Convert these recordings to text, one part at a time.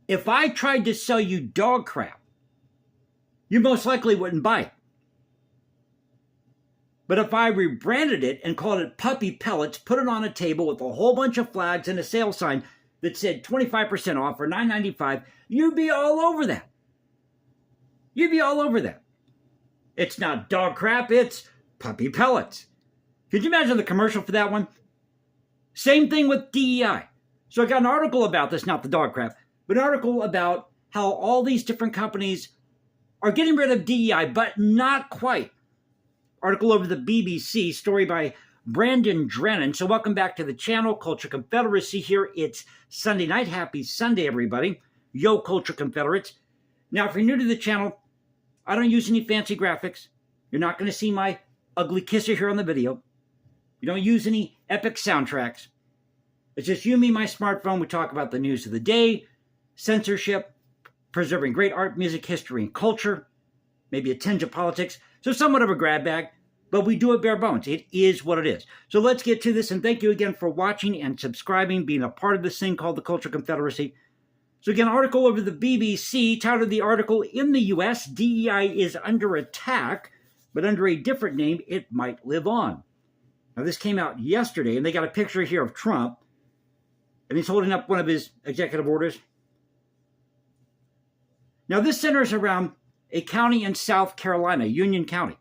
If I tried to sell you dog crap, you most likely wouldn't buy it. But if I rebranded it and called it puppy pellets, put it on a table with a whole bunch of flags and a sale sign that said 25% off or $9.95, you'd be all over that. You'd be all over that. It's not dog crap, it's puppy pellets. Could you imagine the commercial for that one? Same thing with DEI. So I got an article about this, not the dog crap, but an article about how all these different companies are getting rid of DEI, but not quite. Article over the BBC, story by Brandon Drennan. So welcome back to the channel, Culture Confederacy here. It's Sunday night. Happy Sunday, everybody. Yo, Culture Confederates. Now, if you're new to the channel, I don't use any fancy graphics. You're not going to see my ugly kisser here on the video. You don't use any epic soundtracks. It's just you, me, my smartphone. We talk about the news of the day, censorship, preserving great art, music, history, and culture, maybe a tinge of politics. So somewhat of a grab bag, but we do it bare bones. It is what it is. So let's get to this, and thank you again for watching and subscribing, being a part of this thing called the Culture Confederacy. So again, article over the BBC, titled the article, "In the U.S., DEI is under attack, but under a different name, it might live on." Now this came out yesterday, and they got a picture here of Trump, and he's holding up one of his executive orders. Now this centers around a county in South Carolina, Union County.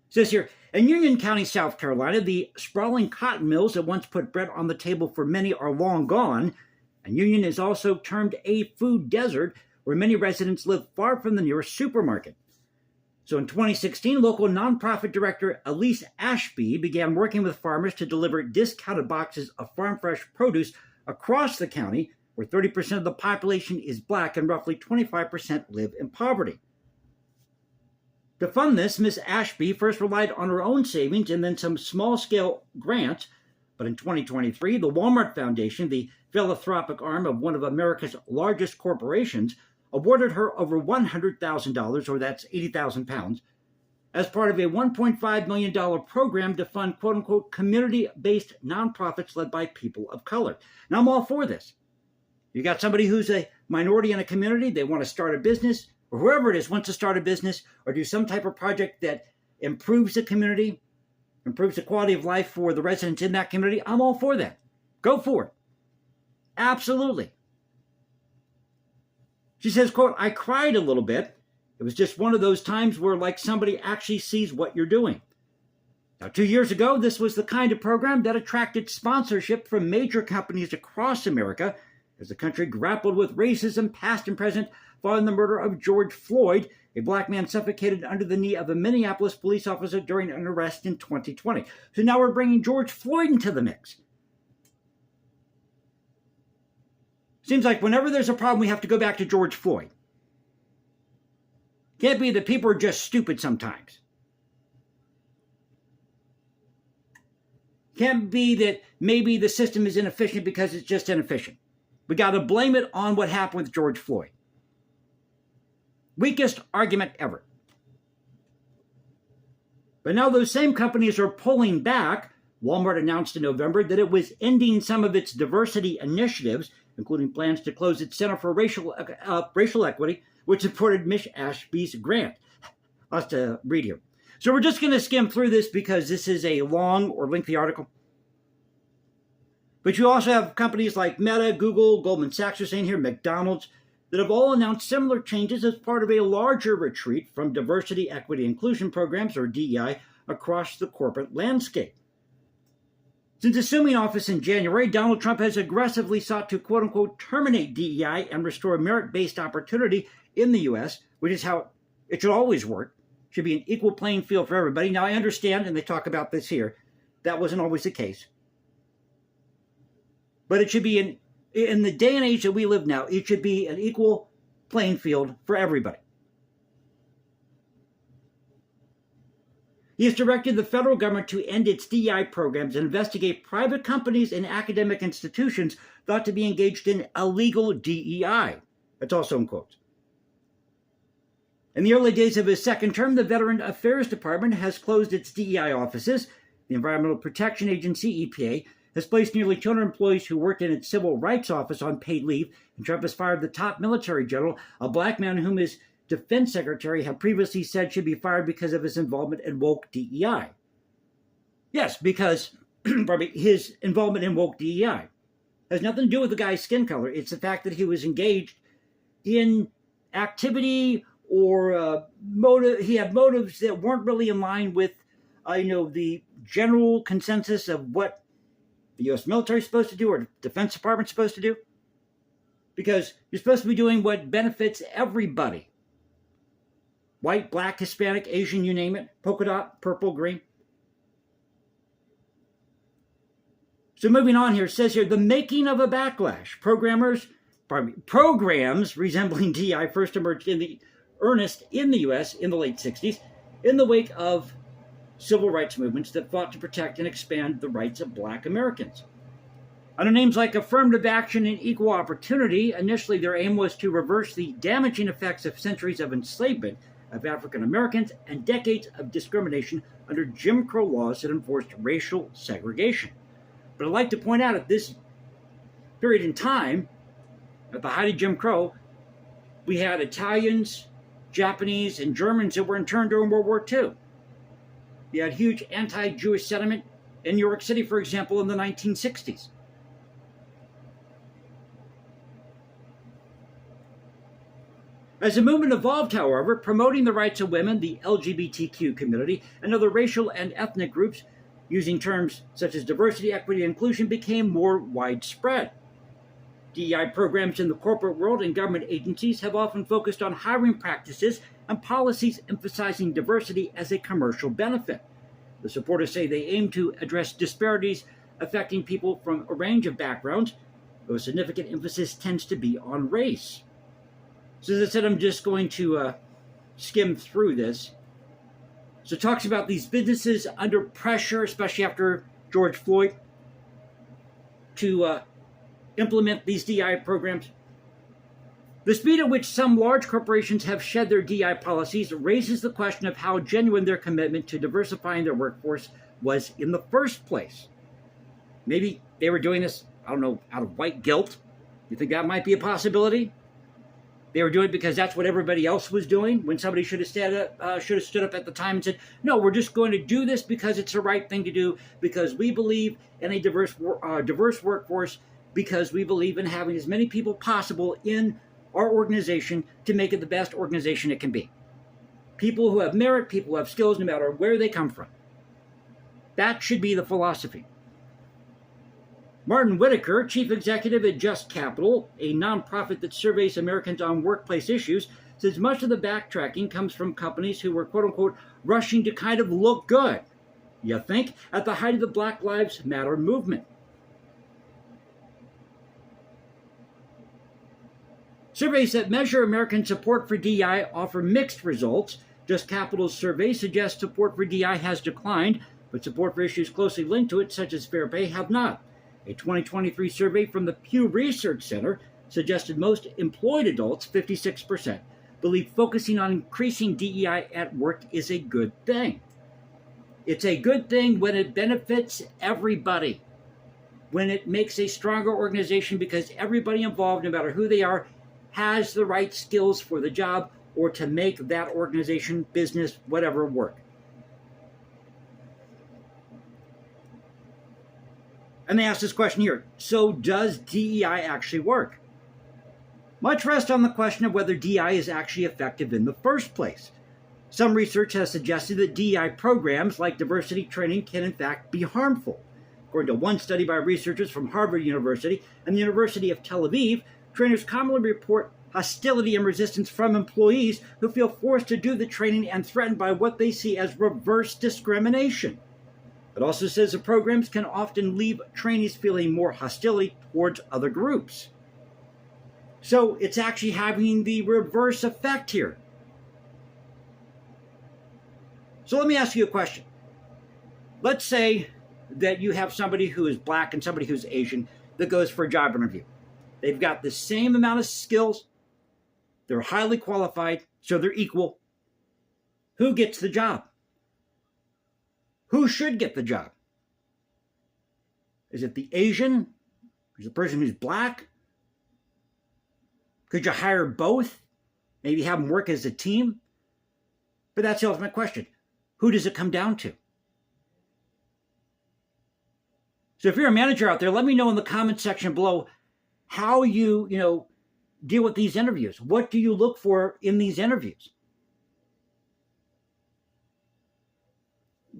It says here, in Union County, South Carolina, the sprawling cotton mills that once put bread on the table for many are long gone, and Union is also termed a food desert where many residents live far from the nearest supermarket. So in 2016, local nonprofit director Elise Ashby began working with farmers to deliver discounted boxes of farm fresh produce across the county, where 30% of the population is black and roughly 25% live in poverty. To fund this, Ms. Ashby first relied on her own savings and then some small-scale grants, but in 2023, the Walmart Foundation, the philanthropic arm of one of America's largest corporations, awarded her over $100,000, or that's 80,000 pounds, as part of a $1.5 million program to fund quote-unquote community-based nonprofits led by people of color. Now, I'm all for this. You got somebody who's a minority in a community, they want to start a business, or whoever it is wants to start a business or do some type of project that improves the community, improves the quality of life for the residents in that community. I'm all for that. Go for it. Absolutely. She says, quote, "I cried a little bit. It was just one of those times where like somebody actually sees what you're doing." Now, 2 years ago, this was the kind of program that attracted sponsorship from major companies across America as the country grappled with racism past and present following the murder of George Floyd, a black man suffocated under the knee of a Minneapolis police officer during an arrest in 2020. So now we're bringing George Floyd into the mix. Seems like whenever there's a problem, we have to go back to George Floyd. Can't be that people are just stupid sometimes. Can't be that maybe the system is inefficient because it's just inefficient. We got to blame it on what happened with George Floyd. Weakest argument ever. But now those same companies are pulling back. Walmart announced in November that it was ending some of its diversity initiatives, including plans to close its Center for Racial Equity, which supported Ms. Ashby's grant. I'll have to read here. So we're just going to skim through this because this is a long or lengthy article. But you also have companies like Meta, Google, Goldman Sachs are saying here, McDonald's, that have all announced similar changes as part of a larger retreat from diversity, equity, inclusion programs, or DEI, across the corporate landscape. Since assuming office in January, Donald Trump has aggressively sought to quote-unquote terminate DEI and restore merit-based opportunity in the U.S., which is how it should always work. It should be an equal playing field for everybody. Now, I understand, and they talk about this here, that wasn't always the case. But it should be, in the day and age that we live now, it should be an equal playing field for everybody. He has directed the federal government to end its DEI programs and investigate private companies and academic institutions thought to be engaged in illegal DEI. That's also in quotes. In the early days of his second term, the Veteran Affairs Department has closed its DEI offices. The Environmental Protection Agency, EPA, has placed nearly 200 employees who worked in its civil rights office on paid leave, and Trump has fired the top military general, a black man whom his defense secretary had previously said should be fired because of his involvement in woke DEI. Yes, because his involvement in woke DEI has nothing to do with the guy's skin color. It's the fact that he was engaged in activity or motive. He had motives that weren't really in line with, the general consensus of what the U.S. military is supposed to do or the Defense Department is supposed to do. Because you're supposed to be doing what benefits everybody. White, black, Hispanic, Asian, you name it. Polka dot, purple, green. So moving on here, it says here, the making of a backlash. Programs resembling DEI first emerged in earnest in the U.S. in the late 60s in the wake of civil rights movements that fought to protect and expand the rights of black Americans. Under names like affirmative action and equal opportunity, initially their aim was to reverse the damaging effects of centuries of enslavement of African Americans and decades of discrimination under Jim Crow laws that enforced racial segregation. But I'd like to point out at this period in time, at the height of Jim Crow, we had Italians, Japanese, and Germans that were interned during World War II. You had huge anti-Jewish sentiment in New York City, for example, in the 1960s. As the movement evolved, however, promoting the rights of women, the LGBTQ community, and other racial and ethnic groups, using terms such as diversity, equity, and inclusion, became more widespread. DEI programs in the corporate world and government agencies have often focused on hiring practices and policies emphasizing diversity as a commercial benefit. The supporters say they aim to address disparities affecting people from a range of backgrounds, though a significant emphasis tends to be on race. So as I said, I'm just going to skim through this. So it talks about these businesses under pressure, especially after George Floyd, to implement these DEI programs. The speed at which some large corporations have shed their DEI policies raises the question of how genuine their commitment to diversifying their workforce was in the first place. Maybe they were doing this, out of white guilt. You think that might be a possibility? They were doing it because that's what everybody else was doing, when somebody should have stood up at the time and said, no, we're just going to do this because it's the right thing to do, because we believe in a diverse workforce, because we believe in having as many people possible in our organization to make it the best organization it can be. People who have merit, people who have skills, no matter where they come from. That should be the philosophy. Martin Whitaker, chief executive at Just Capital, a nonprofit that surveys Americans on workplace issues, says much of the backtracking comes from companies who were, quote-unquote, rushing to kind of look good, you think, at the height of the Black Lives Matter movement. Surveys that measure American support for DEI offer mixed results. Just Capital's survey suggests support for DEI has declined, but support for issues closely linked to it, such as fair pay, have not. A 2023 survey from the Pew Research Center suggested most employed adults, 56%, believe focusing on increasing DEI at work is a good thing. It's a good thing when it benefits everybody, when it makes a stronger organization because everybody involved, no matter who they are, has the right skills for the job or to make that organization, business, whatever, work. And they ask this question here, so does DEI actually work? Much rests on the question of whether DEI is actually effective in the first place. Some research has suggested that DEI programs like diversity training can in fact be harmful. According to one study by researchers from Harvard University and the University of Tel Aviv, trainers commonly report hostility and resistance from employees who feel forced to do the training and threatened by what they see as reverse discrimination. It also says the programs can often leave trainees feeling more hostility towards other groups. So it's actually having the reverse effect here. So let me ask you a question. Let's say that you have somebody who is black and somebody who's Asian that goes for a job interview. They've got the same amount of skills. They're highly qualified, so they're equal. Who gets the job? Who should get the job? Is it the Asian? Is it the person who's black? Could you hire both? Maybe have them work as a team? But that's the ultimate question. Who does it come down to? So if you're a manager out there, let me know in the comment section below how you deal with these interviews. What do you look for in these interviews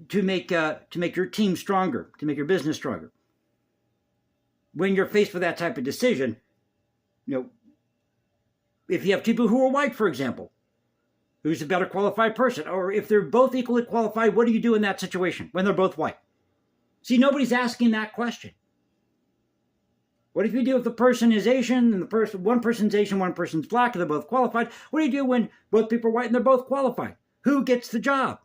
to make your team stronger, to make your business stronger? When you're faced with that type of decision, if you have people who are white, for example, who's a better qualified person? Or if they're both equally qualified, what do you do in that situation when they're both white? See, nobody's asking that question. What if you do if the person is Asian and one person's Asian, one person's black, and they're both qualified? What do you do when both people are white and they're both qualified? Who gets the job?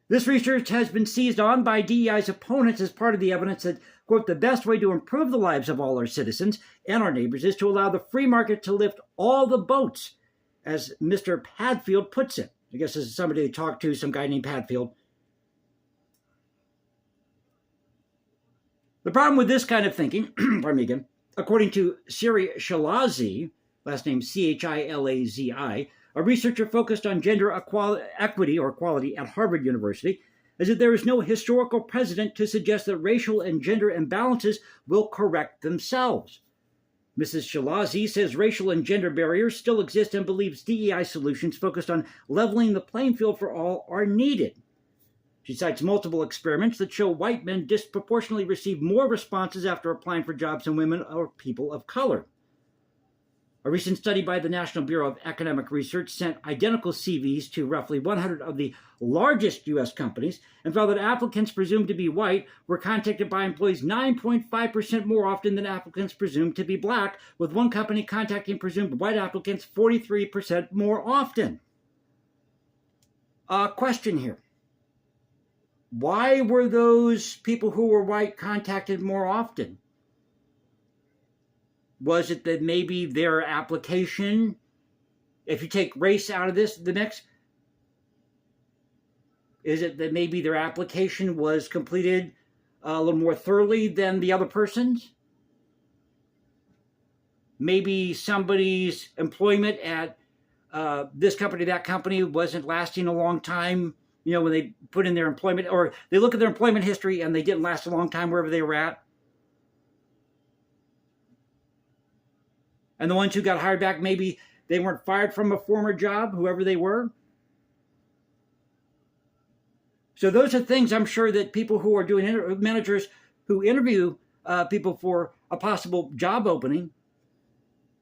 This research has been seized on by DEI's opponents as part of the evidence that, quote, the best way to improve the lives of all our citizens and our neighbors is to allow the free market to lift all the boats, as Mr. Padfield puts it. I guess this is somebody they talked to, some guy named Padfield. The problem with this kind of thinking, pardon me again, according to Siri Shilazi, last name Chilazi, a researcher focused on gender equity or equality at Harvard University, is that there is no historical precedent to suggest that racial and gender imbalances will correct themselves. Mrs. Shilazi says racial and gender barriers still exist and believes DEI solutions focused on leveling the playing field for all are needed. She cites multiple experiments that show white men disproportionately receive more responses after applying for jobs than women or people of color. A recent study by the National Bureau of Economic Research sent identical CVs to roughly 100 of the largest U.S. companies and found that applicants presumed to be white were contacted by employees 9.5% more often than applicants presumed to be black, with one company contacting presumed white applicants 43% more often. Question here. Why were those people who were white contacted more often? Was it that maybe their application, if you take race out of the mix, is it that maybe their application was completed a little more thoroughly than the other person's? Maybe somebody's employment at this company, that company wasn't lasting a long time, when they put in their employment, or they look at their employment history and they didn't last a long time wherever they were at. And the ones who got hired back, maybe they weren't fired from a former job, whoever they were. So those are things I'm sure that people who are doing managers who interview people for a possible job opening,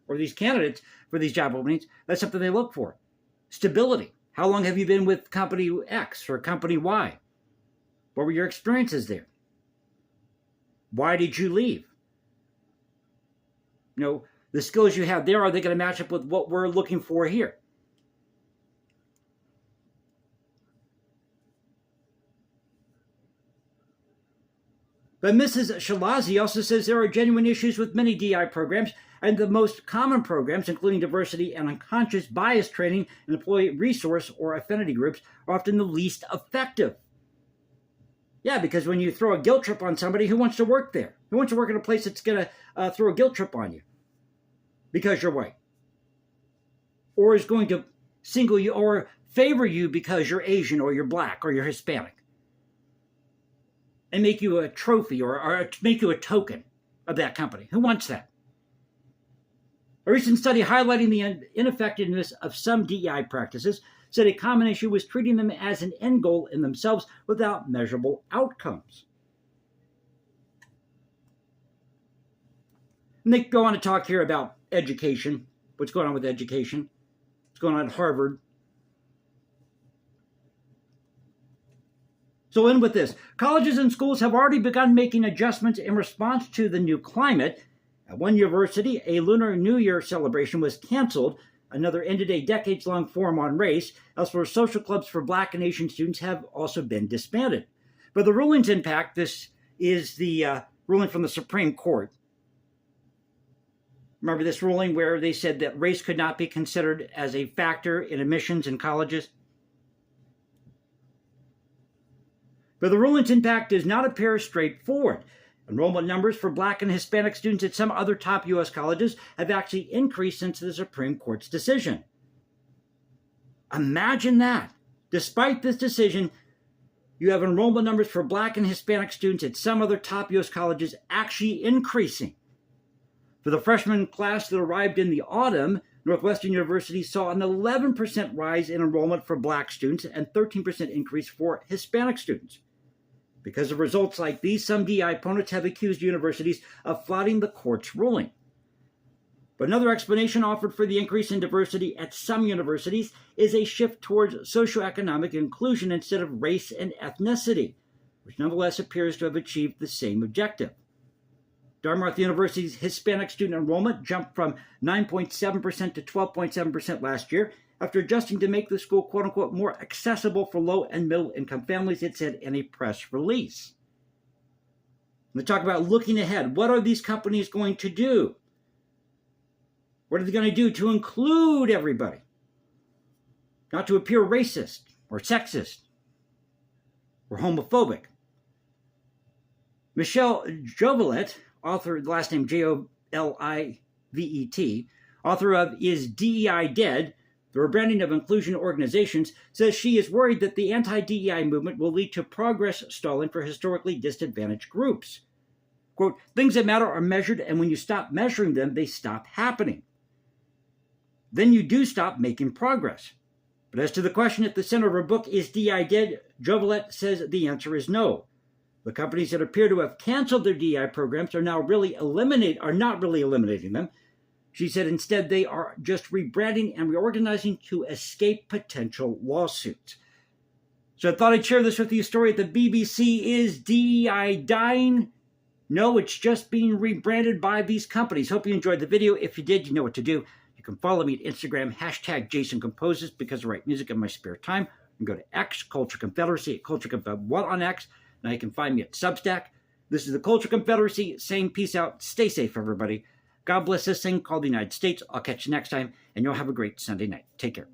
or these candidates for these job openings, that's something they look for. Stability. How long have you been with company X or company Y? What were your experiences there? Why did you leave? The skills you have there, are they going to match up with what we're looking for here? But Mrs. Shilazi also says there are genuine issues with many DEI programs, and the most common programs, including diversity and unconscious bias training and employee resource or affinity groups, are often the least effective. Yeah, because when you throw a guilt trip on somebody, who wants to work there? Who wants to work in a place that's going to throw a guilt trip on you because you're white? Or is going to single you or favor you because you're Asian or you're black or you're Hispanic? And make you a trophy or make you a token of that company. Who wants that? A recent study highlighting the ineffectiveness of some DEI practices said a common issue was treating them as an end goal in themselves without measurable outcomes. And they go on to talk here about education, what's going on with education, what's going on at Harvard. So in with this. Colleges and schools have already begun making adjustments in response to the new climate. At one university, a Lunar New Year celebration was canceled. Another ended a decades-long forum on race. Elsewhere, social clubs for Black and Asian students have also been disbanded. But the ruling's impact, this is the ruling from the Supreme Court. Remember this ruling where they said that race could not be considered as a factor in admissions in colleges? But the ruling's impact does not appear straightforward. Enrollment numbers for Black and Hispanic students at some other top U.S. colleges have actually increased since the Supreme Court's decision. Imagine that. Despite this decision, you have enrollment numbers for Black and Hispanic students at some other top U.S. colleges actually increasing. For the freshman class that arrived in the autumn, Northwestern University saw an 11% rise in enrollment for Black students and 13% increase for Hispanic students. Because of results like these, some DEI opponents have accused universities of flouting the court's ruling. But another explanation offered for the increase in diversity at some universities is a shift towards socioeconomic inclusion instead of race and ethnicity, which nonetheless appears to have achieved the same objective. Dartmouth University's Hispanic student enrollment jumped from 9.7% to 12.7% last year after adjusting to make the school, quote-unquote, more accessible for low and middle-income families, it said in a press release. They talk about looking ahead. What are these companies going to do? What are they going to do to include everybody? Not to appear racist or sexist or homophobic. Michelle Jovilet, author, the last name Jolivet, author of Is DEI Dead? The Rebranding of Inclusion Organizations, says she is worried that the anti-DEI movement will lead to progress stalling for historically disadvantaged groups. Quote, things that matter are measured, and when you stop measuring them, they stop happening. Then you do stop making progress. But as to the question at the center of her book, Is DEI Dead? Jovilet says the answer is no. The companies that appear to have canceled their DEI programs are not really eliminating them. She said instead they are just rebranding and reorganizing to escape potential lawsuits. So I thought I'd share this with you. Story at the BBC. Is DEI dying? No, it's just being rebranded by these companies. Hope you enjoyed the video. If you did, you know what to do. You can follow me at Instagram, #JasonComposes, because I write music in my spare time. And go to X, Culture Confederacy, at Culture Confederacy, what on X? Now you can find me at Substack. This is the Culture Confederacy saying peace out. Stay safe, everybody. God bless this thing called the United States. I'll catch you next time, and you'll have a great Sunday night. Take care.